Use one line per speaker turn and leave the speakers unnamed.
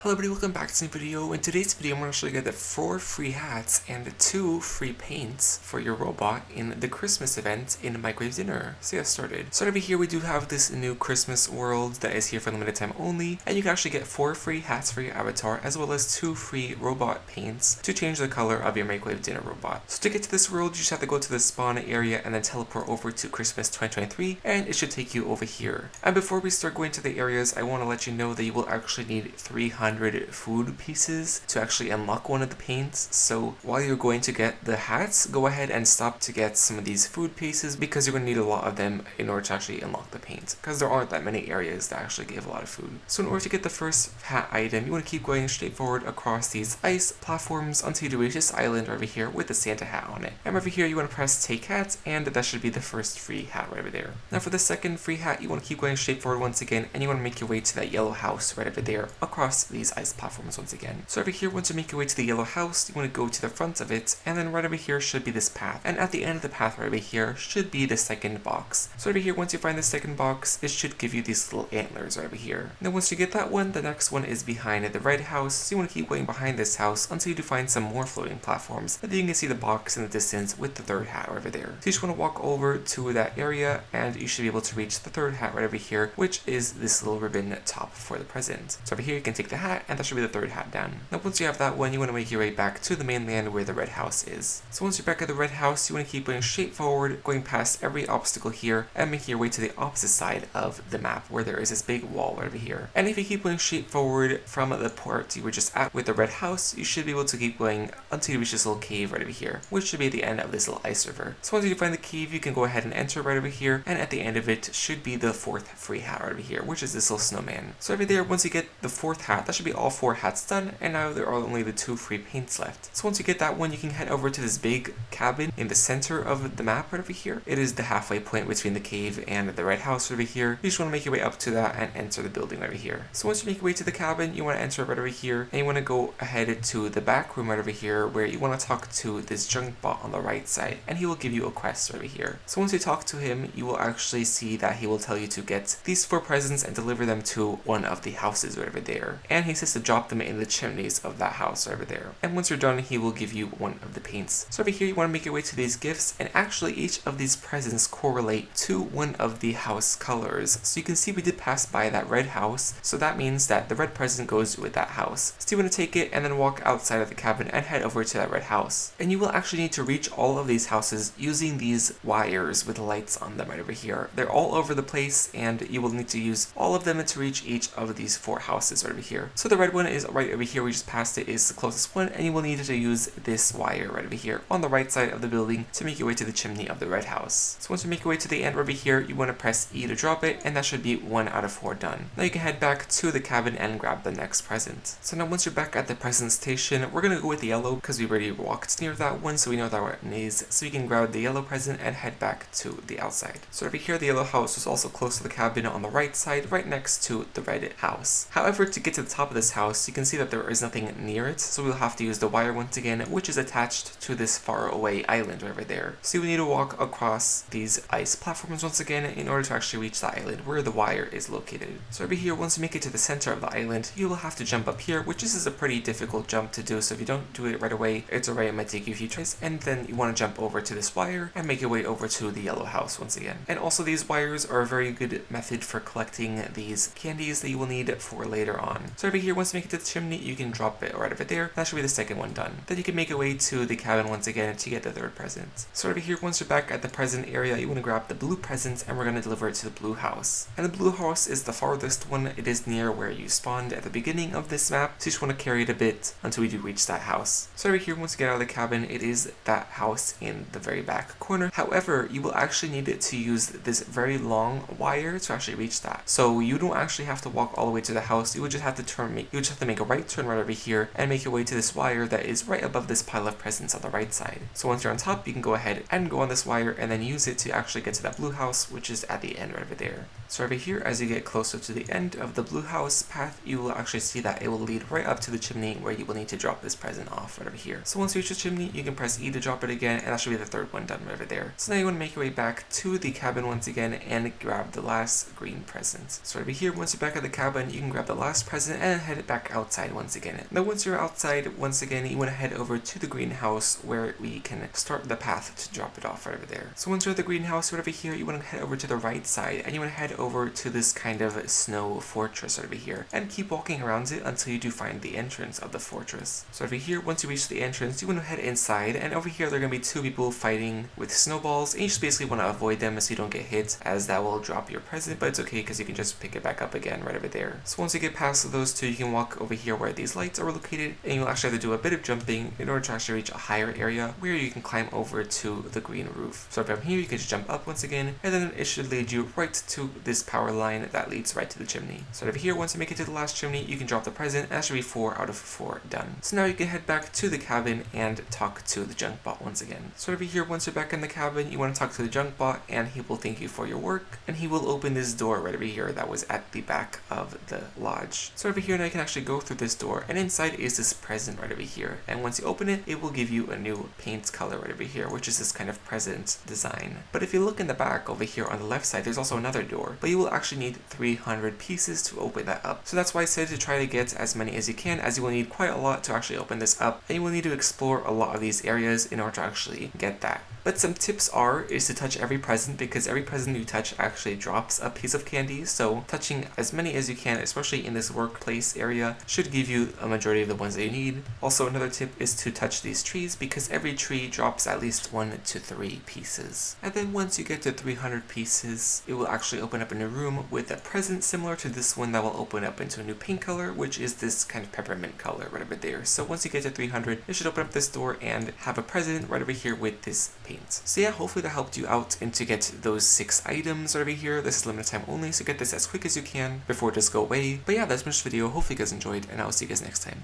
Hello everybody, welcome back to the video. In today's video, I'm going to show you guys the 4 free hats and 2 free paints for your robot in the Christmas event in Microwave Dinner. So get started. So over here, we do have this new Christmas world that is here for limited time only, and you can actually get 4 free hats for your avatar, as well as 2 free robot paints to change the color of your Microwave Dinner robot. So to get to this world, you just have to go to the spawn area and then teleport over to Christmas 2023, and it should take you over here. And before we start going to the areas, I want to let you know that you will actually need 300 food pieces to actually unlock one of the paints. So while you're going to get the hats, go ahead and stop to get some of these food pieces, because you're going to need a lot of them in order to actually unlock the paint, because there aren't that many areas that actually give a lot of food. So in order to get the first hat item, you want to keep going straight forward across these ice platforms until you reach this island over here with the Santa hat on it. And over here you want to press take hat, and that should be the first free hat right over there. Now for the second free hat, you want to keep going straight forward once again, and you want to make your way to that yellow house right over there across these ice platforms once again. So over here, once you make your way to the yellow house, you want to go to the front of it, and then right over here should be this path, and at the end of the path right over here should be the second box. So over here, once you find the second box, it should give you these little antlers right over here. Now once you get that one, the next one is behind the red house, so you want to keep going behind this house until you do find some more floating platforms, and then you can see the box in the distance with the third hat over there. So you just want to walk over to that area, and you should be able to reach the third hat right over here, which is this little ribbon top for the present. So over here you can take the hat, and that should be the third hat down. Now once you have that one, you want to make your way back to the mainland where the red house is. So once you're back at the red house, you want to keep going straight forward, going past every obstacle here, and make your way to the opposite side of the map where there is this big wall right over here. And if you keep going straight forward from the port you were just at with the red house, you should be able to keep going until you reach this little cave right over here, which should be at the end of this little ice river. So once you find the cave, you can go ahead and enter right over here, and at the end of it should be the fourth free hat right over here, which is this little snowman. So over there, once you get the fourth hat, that should be all 4 hats done, and now there are only the 2 free paints left. So once you get that one, you can head over to this big cabin in the center of the map right over here. It is the halfway point between the cave and the red house over here. You just want to make your way up to that and enter the building over here. So once you make your way to the cabin, you want to enter right over here, and you want to go ahead to the back room right over here, where you want to talk to this junk bot on the right side, and he will give you a quest over here. So once you talk to him, you will actually see that he will tell you to get these 4 presents and deliver them to one of the houses right over there, and he says to drop them in the chimneys of that house over there. And once you're done, he will give you one of the paints. So over here, you want to make your way to these gifts, and actually each of these presents correlate to one of the house colors. So you can see we did pass by that red house, so that means that the red present goes with that house. So you want to take it and then walk outside of the cabin and head over to that red house. And you will actually need to reach all of these houses using these wires with lights on them right over here. They're all over the place, and you will need to use all of them to reach each of these 4 houses right over here. So the red one is right over here, we just passed it, is the closest one, and you will need to use this wire right over here on the right side of the building to make your way to the chimney of the red house. So once you make your way to the end over here, you want to press E to drop it, and that should be 1 out of 4 done. Now you can head back to the cabin and grab the next present. So now once you're back at the present station, we're going to go with the yellow because we already walked near that one, so we know that one is. So you can grab the yellow present and head back to the outside. So over here, the yellow house is also close to the cabin on the right side, right next to the red house. However, to get to the top of this house, you can see that there is nothing near it, so we'll have to use the wire once again, which is attached to this far away island over there. So you need to walk across these ice platforms once again in order to actually reach the island where the wire is located. So over here, once you make it to the center of the island, you will have to jump up here, which is a pretty difficult jump to do, so if you don't do it right away, it's alright, it might take you a few tries, and then you want to jump over to this wire and make your way over to the yellow house once again. And also these wires are a very good method for collecting these candies that you will need for later on. So over here, once you make it to the chimney, you can drop it right over there. That should be the second one done. Then you can make your way to the cabin once again to get the third present. So over here, once you're back at the present area, you want to grab the blue present, and we're going to deliver it to the blue house. And the blue house is the farthest one. It is near where you spawned at the beginning of this map, so you just want to carry it a bit until we do reach that house. So over here, once you get out of the cabin, it is that house in the very back corner. However, you will actually need to use this very long wire to actually reach that. So you don't actually have to walk all the way to the house. You would just have to make a right turn right over here and make your way to this wire that is right above this pile of presents on the right side. So once you're on top, you can go ahead and go on this wire and then use it to actually get to that blue house, which is at the end right over there. So over here, as you get closer to the end of the blue house path, you will actually see that it will lead right up to the chimney where you will need to drop this present off right over here. So once you reach the chimney, you can press E to drop it again, and that should be the third one done right over there. So now you want to make your way back to the cabin once again and grab the last green present. So over here, once you're back at the cabin, you can grab the last present and and then head back outside once again. Now once you're outside, once again, you want to head over to the greenhouse where we can start the path to drop it off right over there. So once you're at the greenhouse right over here, you want to head over to the right side, and you want to head over to this kind of snow fortress right over here, and keep walking around it until you do find the entrance of the fortress. So over here, once you reach the entrance, you want to head inside, and over here there are going to be two people fighting with snowballs, and you just basically want to avoid them so you don't get hit, as that will drop your present, but it's okay because you can just pick it back up again right over there. So once you get past those two, you can walk over here where these lights are located, and you'll actually have to do a bit of jumping in order to actually reach a higher area where you can climb over to the green roof. So from here you can just jump up once again, and then it should lead you right to this power line that leads right to the chimney. So over here, once you make it to the last chimney, you can drop the present, and that should be 4 out of 4 done. So now you can head back to the cabin and talk to the junk bot once again. So over here, once you're back in the cabin, you want to talk to the junk bot, and he will thank you for your work, and he will open this door right over here that was at the back of the lodge. So over here now you can actually go through this door, and inside is this present right over here, and once you open it, it will give you a new paint color right over here, which is this kind of present design. But if you look in the back over here on the left side, there's also another door, but you will actually need 300 pieces to open that up. So that's why I said to try to get as many as you can, as you will need quite a lot to actually open this up, and you will need to explore a lot of these areas in order to actually get that. But some tips is to touch every present, because every present you touch actually drops a piece of candy, so touching as many as you can, especially in this workplace area, should give you a majority of the ones that you need. Also, another tip is to touch these trees, because every tree drops at least 1 to 3 pieces. And then once you get to 300 pieces, it will actually open up in a room with a present similar to this one that will open up into a new paint color, which is this kind of peppermint color right over there. So once you get to 300, it should open up this door and have a present right over here with this paint. So yeah, hopefully that helped you out and to get those 6 items right over here. This is limited time only, so get this as quick as you can before it does go away. But yeah, that's much video. Hopefully you guys enjoyed, and I'll see you guys next time.